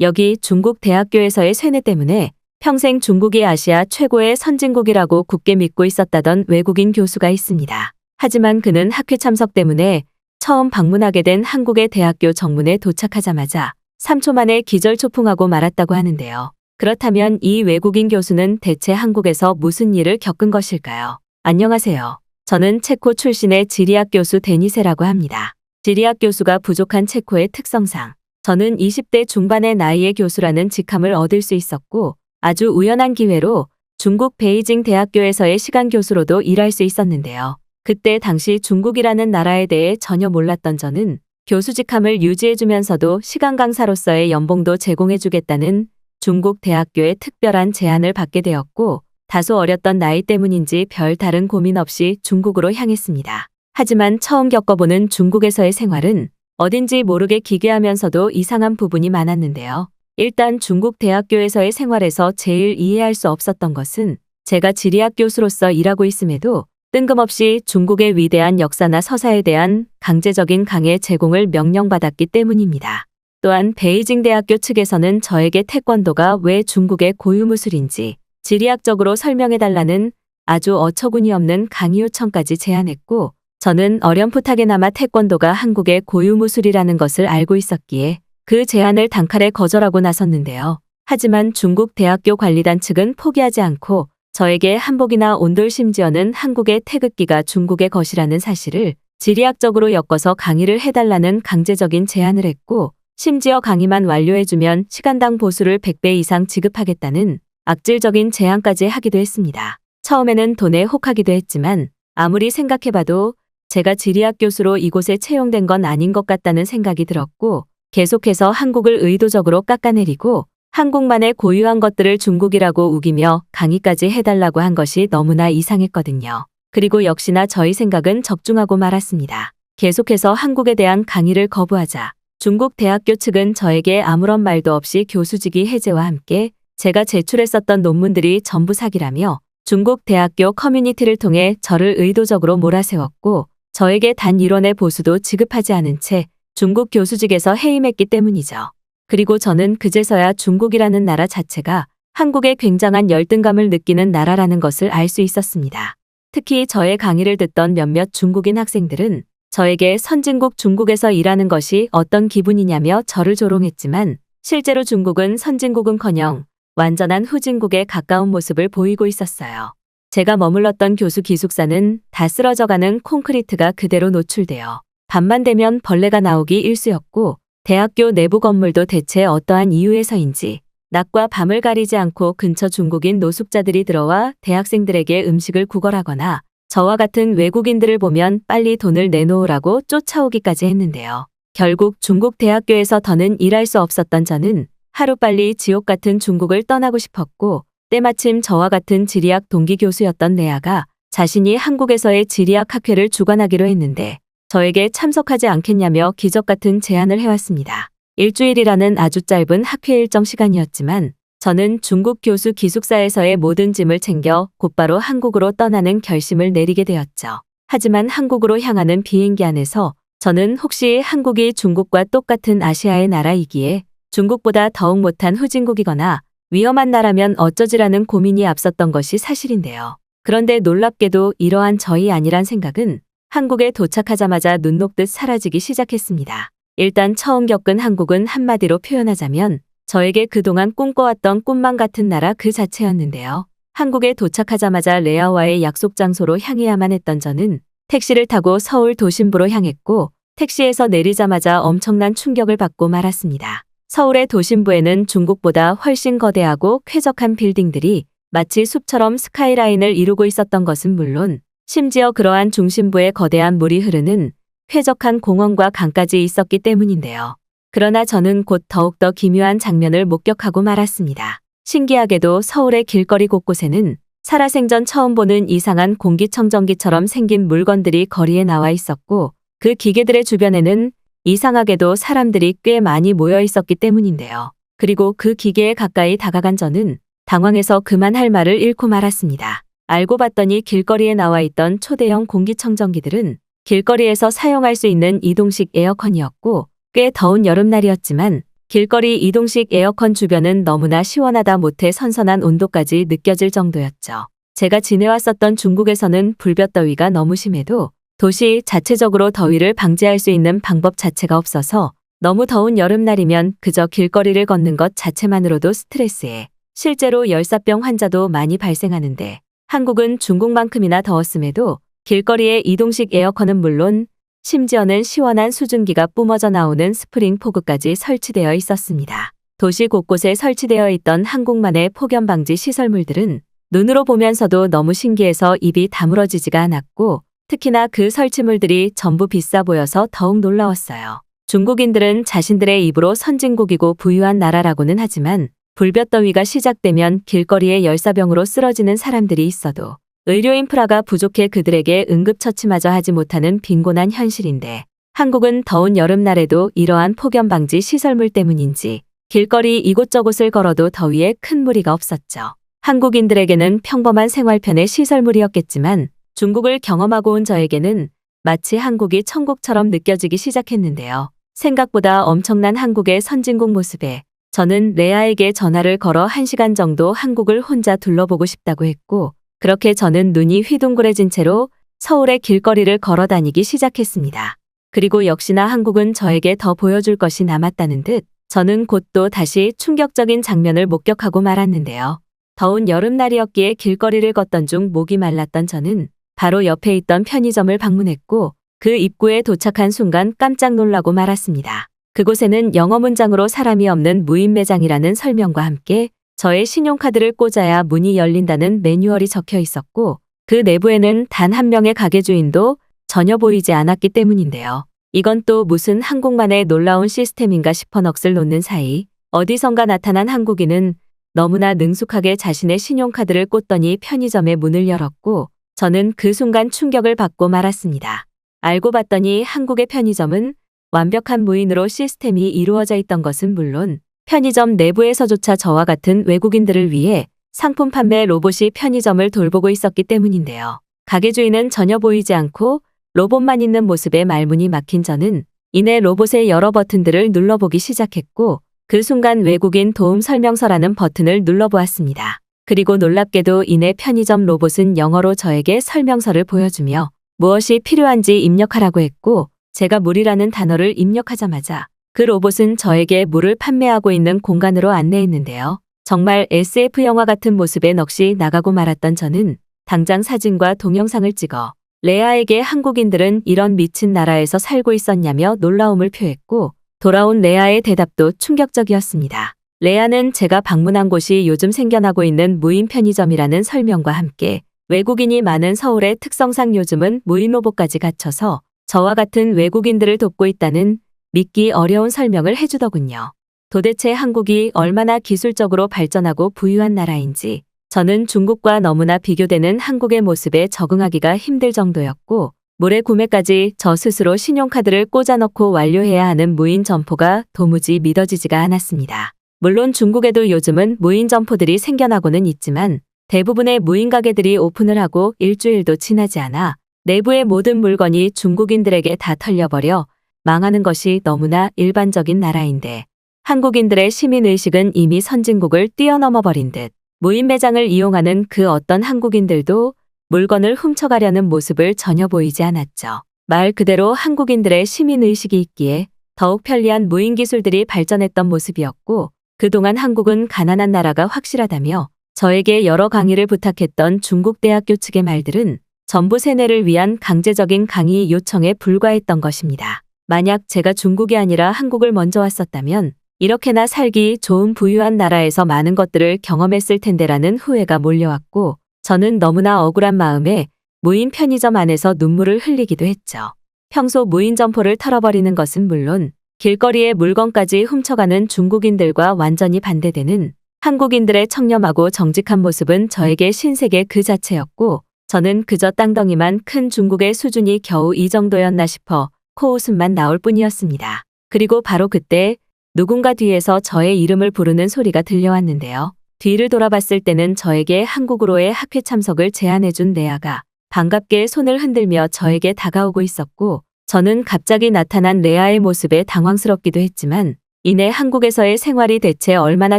여기 중국 대학교에서의 쇠뇌 때문에 평생 중국이 아시아 최고의 선진국이라고 굳게 믿고 있었다던 외국인 교수가 있습니다. 하지만 그는 학회 참석 때문에 처음 방문하게 된 한국의 대학교 정문에 도착하자마자 3초 만에 기절초풍하고 말았다고 하는데요. 그렇다면 이 외국인 교수는 대체 한국에서 무슨 일을 겪은 것일까요? 안녕하세요. 저는 체코 출신의 지리학 교수 데니세라고 합니다. 지리학 교수가 부족한 체코의 특성상 저는 20대 중반의 나이의 교수라는 직함을 얻을 수 있었고 아주 우연한 기회로 중국 베이징 대학교에서의 시간 교수로도 일할 수 있었는데요. 그때 당시 중국이라는 나라에 대해 전혀 몰랐던 저는 교수 직함을 유지해주면서도 시간 강사로서의 연봉도 제공해주겠다는 중국 대학교의 특별한 제안을 받게 되었고 다소 어렸던 나이 때문인지 별 다른 고민 없이 중국으로 향했습니다. 하지만 처음 겪어보는 중국에서의 생활은 어딘지 모르게 기괴하면서도 이상한 부분이 많았는데요. 일단 중국 대학교에서의 생활에서 제일 이해할 수 없었던 것은 제가 지리학 교수로서 일하고 있음에도 뜬금없이 중국의 위대한 역사나 서사에 대한 강제적인 강의 제공을 명령받았기 때문입니다. 또한 베이징 대학교 측에서는 저에게 태권도가 왜 중국의 고유무술인지 지리학적으로 설명해달라는 아주 어처구니 없는 강의 요청까지 제안했고 저는 어렴풋하게나마 태권도가 한국의 고유무술이라는 것을 알고 있었기에 그 제안을 단칼에 거절하고 나섰는데요. 하지만 중국 대학교 관리단 측은 포기하지 않고 저에게 한복이나 온돌 심지어는 한국의 태극기가 중국의 것이라는 사실을 지리학적으로 엮어서 강의를 해달라는 강제적인 제안을 했고 심지어 강의만 완료해주면 시간당 보수를 100배 이상 지급하겠다는 악질적인 제안까지 하기도 했습니다. 처음에는 돈에 혹하기도 했지만 아무리 생각해봐도 제가 지리학 교수로 이곳에 채용된 건 아닌 것 같다는 생각이 들었고 계속해서 한국을 의도적으로 깎아내리고 한국만의 고유한 것들을 중국이라고 우기며 강의까지 해달라고 한 것이 너무나 이상했거든요. 그리고 역시나 저희 생각은 적중하고 말았습니다. 계속해서 한국에 대한 강의를 거부하자 중국 대학교 측은 저에게 아무런 말도 없이 교수직위 해제와 함께 제가 제출했었던 논문들이 전부 사기라며 중국 대학교 커뮤니티를 통해 저를 의도적으로 몰아세웠고 저에게 단 1원의 보수도 지급하지 않은 채 중국 교수직에서 해임했기 때문이죠. 그리고 저는 그제서야 중국이라는 나라 자체가 한국의 굉장한 열등감을 느끼는 나라라는 것을 알 수 있었습니다. 특히 저의 강의를 듣던 몇몇 중국인 학생들은 저에게 선진국 중국에서 일하는 것이 어떤 기분이냐며 저를 조롱했지만 실제로 중국은 선진국은커녕 완전한 후진국에 가까운 모습을 보이고 있었어요. 제가 머물렀던 교수 기숙사는 다 쓰러져가는 콘크리트가 그대로 노출되어 밤만 되면 벌레가 나오기 일쑤였고 대학교 내부 건물도 대체 어떠한 이유에서인지 낮과 밤을 가리지 않고 근처 중국인 노숙자들이 들어와 대학생들에게 음식을 구걸하거나 저와 같은 외국인들을 보면 빨리 돈을 내놓으라고 쫓아오기까지 했는데요. 결국 중국 대학교에서 더는 일할 수 없었던 저는 하루빨리 지옥 같은 중국을 떠나고 싶었고 때마침 저와 같은 지리학 동기 교수였던 레아가 자신이 한국에서의 지리학 학회를 주관하기로 했는데 저에게 참석하지 않겠냐며 기적 같은 제안을 해왔습니다. 일주일이라는 아주 짧은 학회 일정 시간이었지만 저는 중국 교수 기숙사에서의 모든 짐을 챙겨 곧바로 한국으로 떠나는 결심을 내리게 되었죠. 하지만 한국으로 향하는 비행기 안에서 저는 혹시 한국이 중국과 똑같은 아시아의 나라이기에 중국보다 더욱 못한 후진국이거나 위험한 나라면 어쩌지라는 고민이 앞섰던 것이 사실인데요. 그런데 놀랍게도 이러한 저희 아니란 생각은 한국에 도착하자마자 눈 녹듯 사라지기 시작했습니다. 일단 처음 겪은 한국은 한마디로 표현하자면 저에게 그동안 꿈꿔왔던 꿈만 같은 나라 그 자체였는데요. 한국에 도착하자마자 레아와의 약속 장소로 향해야만 했던 저는 택시를 타고 서울 도심부로 향했고 택시에서 내리자마자 엄청난 충격을 받고 말았습니다. 서울의 도심부에는 중국보다 훨씬 거대하고 쾌적한 빌딩들이 마치 숲처럼 스카이라인을 이루고 있었던 것은 물론 심지어 그러한 중심부에 거대한 물이 흐르는 쾌적한 공원과 강까지 있었기 때문인데요. 그러나 저는 곧 더욱더 기묘한 장면을 목격하고 말았습니다. 신기하게도 서울의 길거리 곳곳에는 살아생전 처음 보는 이상한 공기청정기처럼 생긴 물건들이 거리에 나와 있었고 그 기계들의 주변에는 이상하게도 사람들이 꽤 많이 모여 있었기 때문인데요. 그리고 그 기계에 가까이 다가간 저는 당황해서 그만할 말을 잃고 말았습니다. 알고 봤더니 길거리에 나와 있던 초대형 공기청정기들은 길거리에서 사용할 수 있는 이동식 에어컨이었고 꽤 더운 여름날이었지만 길거리 이동식 에어컨 주변은 너무나 시원하다 못해 선선한 온도까지 느껴질 정도였죠. 제가 지내왔었던 중국에서는 불볕더위가 너무 심해도 도시 자체적으로 더위를 방지할 수 있는 방법 자체가 없어서 너무 더운 여름날이면 그저 길거리를 걷는 것 자체만으로도 스트레스에 실제로 열사병 환자도 많이 발생하는데 한국은 중국만큼이나 더웠음에도 길거리에 이동식 에어컨은 물론 심지어는 시원한 수증기가 뿜어져 나오는 스프링 포그까지 설치되어 있었습니다. 도시 곳곳에 설치되어 있던 한국만의 폭염 방지 시설물들은 눈으로 보면서도 너무 신기해서 입이 다물어지지가 않았고 특히나 그 설치물들이 전부 비싸 보여서 더욱 놀라웠어요. 중국인들은 자신들의 입으로 선진국이고 부유한 나라라고는 하지만 불볕더위가 시작되면 길거리에 열사병으로 쓰러지는 사람들이 있어도 의료 인프라가 부족해 그들에게 응급처치마저 하지 못하는 빈곤한 현실인데 한국은 더운 여름날에도 이러한 폭염 방지 시설물 때문인지 길거리 이곳저곳을 걸어도 더위에 큰 무리가 없었죠. 한국인들에게는 평범한 생활편의 시설물이었겠지만 중국을 경험하고 온 저에게는 마치 한국이 천국처럼 느껴지기 시작했는데요. 생각보다 엄청난 한국의 선진국 모습에 저는 레아에게 전화를 걸어 1시간 정도 한국을 혼자 둘러보고 싶다고 했고 그렇게 저는 눈이 휘둥그레진 채로 서울의 길거리를 걸어 다니기 시작했습니다. 그리고 역시나 한국은 저에게 더 보여줄 것이 남았다는 듯 저는 곧 또 다시 충격적인 장면을 목격하고 말았는데요. 더운 여름날이었기에 길거리를 걷던 중 목이 말랐던 저는 바로 옆에 있던 편의점을 방문했고 그 입구에 도착한 순간 깜짝 놀라고 말았습니다. 그곳에는 영어 문장으로 사람이 없는 무인 매장이라는 설명과 함께 저의 신용카드를 꽂아야 문이 열린다는 매뉴얼이 적혀 있었고 그 내부에는 단 한 명의 가게 주인도 전혀 보이지 않았기 때문인데요. 이건 또 무슨 한국만의 놀라운 시스템인가 싶어 넋을 놓는 사이 어디선가 나타난 한국인은 너무나 능숙하게 자신의 신용카드를 꽂더니 편의점의 문을 열었고 저는 그 순간 충격을 받고 말았습니다. 알고 봤더니 한국의 편의점은 완벽한 무인으로 시스템이 이루어져 있던 것은 물론 편의점 내부에서조차 저와 같은 외국인들을 위해 상품 판매 로봇이 편의점을 돌보고 있었기 때문인데요. 가게 주인은 전혀 보이지 않고 로봇만 있는 모습에 말문이 막힌 저는 이내 로봇의 여러 버튼들을 눌러보기 시작했고 그 순간 외국인 도움 설명서라는 버튼을 눌러보았습니다. 그리고 놀랍게도 이내 편의점 로봇은 영어로 저에게 설명서를 보여주며 무엇이 필요한지 입력하라고 했고 제가 물이라는 단어를 입력하자마자 그 로봇은 저에게 물을 판매하고 있는 공간으로 안내했는데요. 정말 SF 영화 같은 모습에 넋이 나가고 말았던 저는 당장 사진과 동영상을 찍어 레아에게 한국인들은 이런 미친 나라에서 살고 있었냐며 놀라움을 표했고 돌아온 레아의 대답도 충격적이었습니다. 레아는 제가 방문한 곳이 요즘 생겨나고 있는 무인 편의점이라는 설명과 함께 외국인이 많은 서울의 특성상 요즘은 무인 로봇까지 갖춰서 저와 같은 외국인들을 돕고 있다는 믿기 어려운 설명을 해주더군요. 도대체 한국이 얼마나 기술적으로 발전하고 부유한 나라인지 저는 중국과 너무나 비교되는 한국의 모습에 적응하기가 힘들 정도였고 물의 구매까지 저 스스로 신용카드를 꽂아넣고 완료해야 하는 무인 점포가 도무지 믿어지지가 않았습니다. 물론 중국에도 요즘은 무인 점포들이 생겨나고는 있지만 대부분의 무인 가게들이 오픈을 하고 일주일도 지나지 않아 내부의 모든 물건이 중국인들에게 다 털려버려 망하는 것이 너무나 일반적인 나라인데 한국인들의 시민의식은 이미 선진국을 뛰어넘어버린 듯 무인 매장을 이용하는 그 어떤 한국인들도 물건을 훔쳐가려는 모습을 전혀 보이지 않았죠. 말 그대로 한국인들의 시민의식이 있기에 더욱 편리한 무인 기술들이 발전했던 모습이었고 그동안 한국은 가난한 나라가 확실하다며 저에게 여러 강의를 부탁했던 중국 대학교 측의 말들은 전부 세뇌를 위한 강제적인 강의 요청에 불과했던 것입니다. 만약 제가 중국이 아니라 한국을 먼저 왔었다면 이렇게나 살기 좋은 부유한 나라에서 많은 것들을 경험했을 텐데라는 후회가 몰려왔고 저는 너무나 억울한 마음에 무인 편의점 안에서 눈물을 흘리기도 했죠. 평소 무인 점포를 털어버리는 것은 물론 길거리에 물건까지 훔쳐가는 중국인들과 완전히 반대되는 한국인들의 청렴하고 정직한 모습은 저에게 신세계 그 자체였고 저는 그저 땅덩이만 큰 중국의 수준이 겨우 이 정도였나 싶어 코웃음만 나올 뿐이었습니다. 그리고 바로 그때 누군가 뒤에서 저의 이름을 부르는 소리가 들려왔는데요. 뒤를 돌아봤을 때는 저에게 한국으로의 학회 참석을 제안해준 레아가 반갑게 손을 흔들며 저에게 다가오고 있었고 저는 갑자기 나타난 레아의 모습에 당황스럽기도 했지만 이내 한국에서의 생활이 대체 얼마나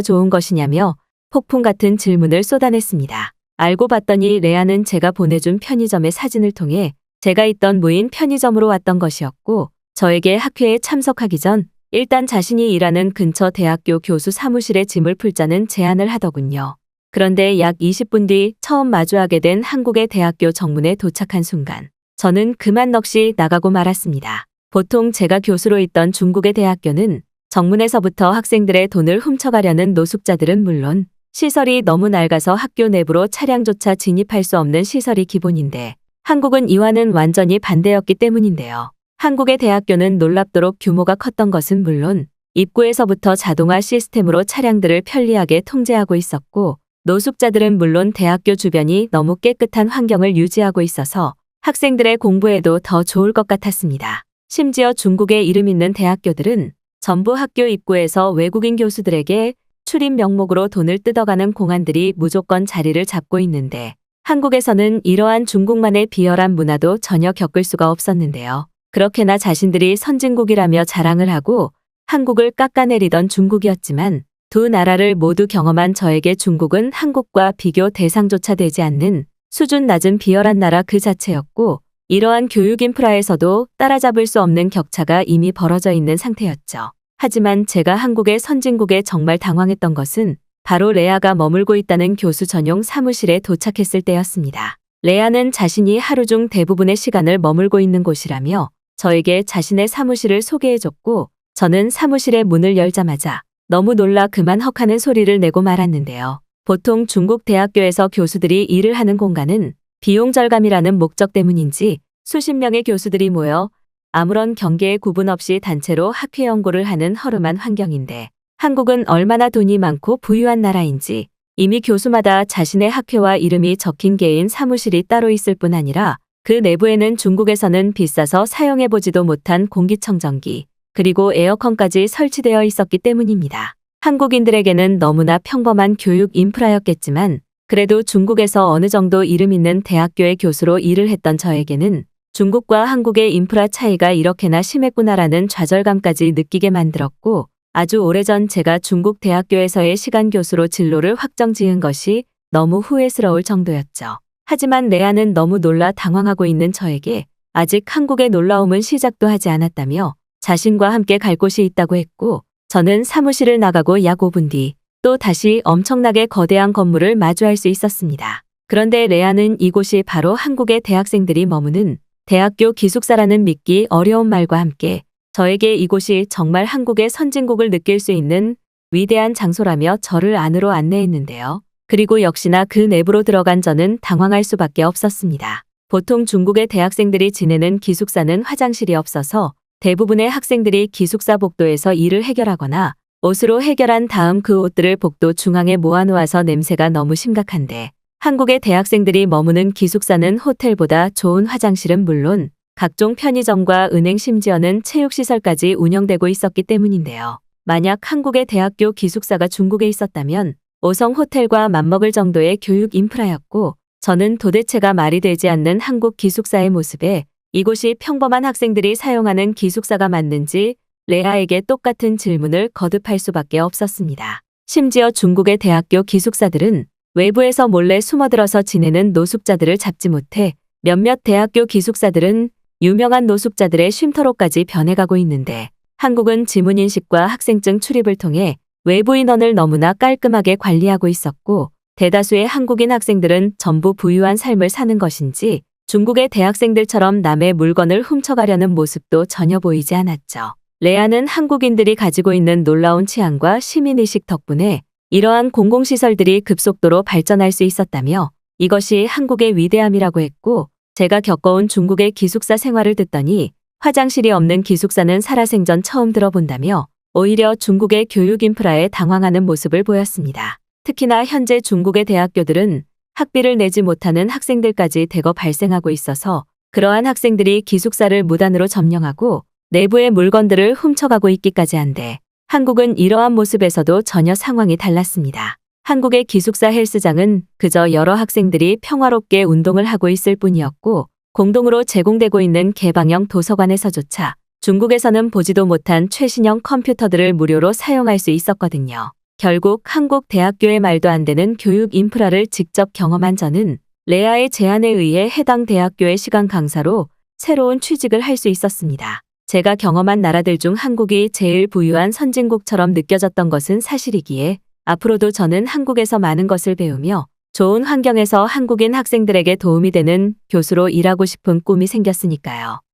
좋은 것이냐며 폭풍 같은 질문을 쏟아냈습니다. 알고 봤더니 레아는 제가 보내준 편의점의 사진을 통해 제가 있던 무인 편의점으로 왔던 것이었고, 저에게 학회에 참석하기 전 일단 자신이 일하는 근처 대학교 교수 사무실에 짐을 풀자는 제안을 하더군요. 그런데 약 20분 뒤 처음 마주하게 된 한국의 대학교 정문에 도착한 순간 저는 그만 넋이 나가고 말았습니다. 보통 제가 교수로 있던 중국의 대학교는 정문에서부터 학생들의 돈을 훔쳐가려는 노숙자들은 물론 시설이 너무 낡아서 학교 내부로 차량조차 진입할 수 없는 시설이 기본인데, 한국은 이와는 완전히 반대였기 때문인데요. 한국의 대학교는 놀랍도록 규모가 컸던 것은 물론 입구에서부터 자동화 시스템으로 차량들을 편리하게 통제하고 있었고, 노숙자들은 물론 대학교 주변이 너무 깨끗한 환경을 유지하고 있어서 학생들의 공부에도 더 좋을 것 같았습니다. 심지어 중국의 이름 있는 대학교들은 전부 학교 입구에서 외국인 교수들에게 출입 명목으로 돈을 뜯어가는 공안들이 무조건 자리를 잡고 있는데, 한국에서는 이러한 중국만의 비열한 문화도 전혀 겪을 수가 없었는데요. 그렇게나 자신들이 선진국이라며 자랑을 하고 한국을 깎아내리던 중국이었지만, 두 나라를 모두 경험한 저에게 중국은 한국과 비교 대상조차 되지 않는 수준 낮은 비열한 나라 그 자체였고, 이러한 교육 인프라에서도 따라잡을 수 없는 격차가 이미 벌어져 있는 상태였죠. 하지만 제가 한국의 선진국에 정말 당황했던 것은 바로 레아가 머물고 있다는 교수 전용 사무실에 도착했을 때였습니다. 레아는 자신이 하루 중 대부분의 시간을 머물고 있는 곳이라며 저에게 자신의 사무실을 소개해줬고, 저는 사무실의 문을 열자마자 너무 놀라 그만 헉하는 소리를 내고 말았는데요. 보통 중국 대학교에서 교수들이 일을 하는 공간은 비용 절감이라는 목적 때문인지 수십 명의 교수들이 모여 아무런 경계의 구분 없이 단체로 학회 연구를 하는 허름한 환경인데, 한국은 얼마나 돈이 많고 부유한 나라인지 이미 교수마다 자신의 학회와 이름이 적힌 개인 사무실이 따로 있을 뿐 아니라 그 내부에는 중국에서는 비싸서 사용해보지도 못한 공기청정기, 그리고 에어컨까지 설치되어 있었기 때문입니다. 한국인들에게는 너무나 평범한 교육 인프라였겠지만, 그래도 중국에서 어느 정도 이름 있는 대학교의 교수로 일을 했던 저에게는 중국과 한국의 인프라 차이가 이렇게나 심했구나라는 좌절감까지 느끼게 만들었고, 아주 오래전 제가 중국 대학교에서의 시간 교수로 진로를 확정 지은 것이 너무 후회스러울 정도였죠. 하지만 레아는 너무 놀라 당황하고 있는 저에게 아직 한국의 놀라움은 시작도 하지 않았다며 자신과 함께 갈 곳이 있다고 했고, 저는 사무실을 나가고 약 5분 뒤 또 다시 엄청나게 거대한 건물을 마주할 수 있었습니다. 그런데 레아는 이곳이 바로 한국의 대학생들이 머무는 대학교 기숙사라는 믿기 어려운 말과 함께 저에게 이곳이 정말 한국의 선진국을 느낄 수 있는 위대한 장소라며 저를 안으로 안내했는데요. 그리고 역시나 그 내부로 들어간 저는 당황할 수밖에 없었습니다. 보통 중국의 대학생들이 지내는 기숙사는 화장실이 없어서 대부분의 학생들이 기숙사 복도에서 일을 해결하거나 옷으로 해결한 다음 그 옷들을 복도 중앙에 모아놓아서 냄새가 너무 심각한데, 한국의 대학생들이 머무는 기숙사는 호텔보다 좋은 화장실은 물론 각종 편의점과 은행, 심지어는 체육시설까지 운영되고 있었기 때문인데요. 만약 한국의 대학교 기숙사가 중국에 있었다면 5성 호텔과 맞먹을 정도의 교육 인프라였고, 저는 도대체가 말이 되지 않는 한국 기숙사의 모습에 이곳이 평범한 학생들이 사용하는 기숙사가 맞는지 레아에게 똑같은 질문을 거듭할 수밖에 없었습니다. 심지어 중국의 대학교 기숙사들은 외부에서 몰래 숨어들어서 지내는 노숙자들을 잡지 못해 몇몇 대학교 기숙사들은 유명한 노숙자들의 쉼터로까지 변해가고 있는데, 한국은 지문인식과 학생증 출입을 통해 외부 인원을 너무나 깔끔하게 관리하고 있었고, 대다수의 한국인 학생들은 전부 부유한 삶을 사는 것인지 중국의 대학생들처럼 남의 물건을 훔쳐가려는 모습도 전혀 보이지 않았죠. 레아는 한국인들이 가지고 있는 놀라운 취향과 시민의식 덕분에 이러한 공공시설들이 급속도로 발전할 수 있었다며 이것이 한국의 위대함이라고 했고, 제가 겪어온 중국의 기숙사 생활을 듣더니 화장실이 없는 기숙사는 살아생전 처음 들어본다며 오히려 중국의 교육 인프라에 당황하는 모습을 보였습니다. 특히나 현재 중국의 대학교들은 학비를 내지 못하는 학생들까지 대거 발생하고 있어서 그러한 학생들이 기숙사를 무단으로 점령하고 내부의 물건들을 훔쳐가고 있기까지 한데, 한국은 이러한 모습에서도 전혀 상황이 달랐습니다. 한국의 기숙사 헬스장은 그저 여러 학생들이 평화롭게 운동을 하고 있을 뿐이었고, 공동으로 제공되고 있는 개방형 도서관에서조차 중국에서는 보지도 못한 최신형 컴퓨터들을 무료로 사용할 수 있었거든요. 결국 한국 대학교의 말도 안 되는 교육 인프라를 직접 경험한 저는 레아의 제안에 의해 해당 대학교의 시간 강사로 새로운 취직을 할 수 있었습니다. 제가 경험한 나라들 중 한국이 제일 부유한 선진국처럼 느껴졌던 것은 사실이기에 앞으로도 저는 한국에서 많은 것을 배우며 좋은 환경에서 한국인 학생들에게 도움이 되는 교수로 일하고 싶은 꿈이 생겼으니까요.